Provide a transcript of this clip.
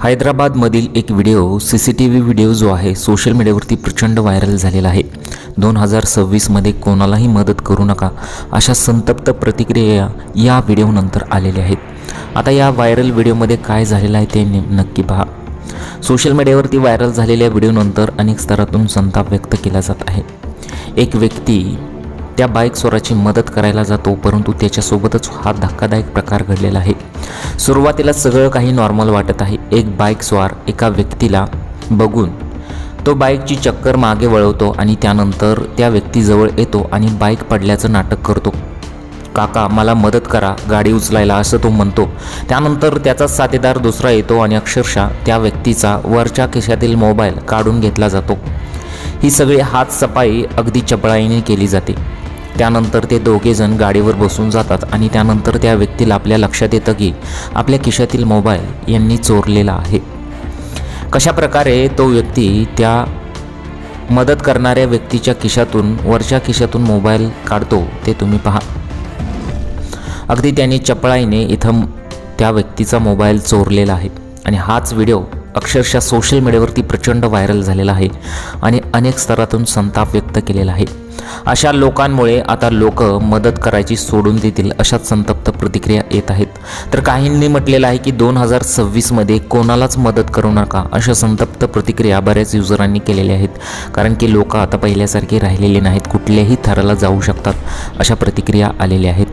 हैदराबादमधील एक video CCTV video जो आहे सोशल मीडियावरती प्रचंड व्हायरल झालेला आहे। 2026मध्ये कोणालाही मदत करू नका अशा संतप्त प्रतिक्रिया या व्हिडिओनंतर आलेल्या आहेत। आता या व्हायरल व्हिडिओमध्ये काय झालेलं आहे ते नक्की पहा। सोशल मीडियावरती व्हायरल झालेल्या व्हिडिओनंतर अनेक स्तरातून संताप व्यक्त केला जात आहे। एक व्यक्ती त्या बाईक स्वाराची मदत करायला जातो, परंतु त्याच्यासोबतच हा धक्कादायक प्रकार घडलेला आहे। सुरुवातीला सगळं काही नॉर्मल वाटत आहे। एक बाईक स्वार एका व्यक्तीला बघून तो बाईकची चक्कर मागे वळवतो आणि त्यानंतर त्या व्यक्तीजवळ येतो आणि बाईक पडल्याचं नाटक करतो। काका मला मदत करा गाडी उचलायला असं तो म्हणतो। त्यानंतर त्याचा साथीदार दुसरा येतो आणि अक्षरशः त्या व्यक्तीचा वरच्या खिशातील मोबाईल काढून घेतला जातो। ही सगळी हातसफाई अगदी चपळाईने केली जाते। त्यानंतर ते दोघेजण गाडीवर बसून जातात आणि त्यानंतर त्या व्यक्तीला आपल्या लक्षात येतं की आपल्या खिशातील मोबाईल यांनी चोरलेला आहे। कशा प्रकारे तो व्यक्ती त्या मदत करणाऱ्या व्यक्तीच्या खिशातून वरच्या खिशातून मोबाईल काढतो ते तुम्ही पहा। अगदी त्याने चपळाईने इथं त्या व्यक्तीचा मोबाईल चोरलेला आहे आणि हाच व्हिडिओ अक्षरशः सोशल मीडियावरती प्रचंड व्हायरल झालेला आहे आणि अनेक स्तरातून संताप व्यक्त केलेला आहे। अशा लोकांमुळे आता लोक मदत करायची सोडून देतील अशाच संतप्त प्रतिक्रिया येत आहेत। तर काहींनी म्हटलेलं आहे की 2026मध्ये कोणालाच मदत करू नका अशा संतप्त प्रतिक्रिया बऱ्याच युजरांनी केलेल्या आहेत, कारण की लोक आता पहिल्यासारखे राहिलेले नाहीत, कुठल्याही थराला जाऊ शकतात अशा प्रतिक्रिया आलेल्या आहेत।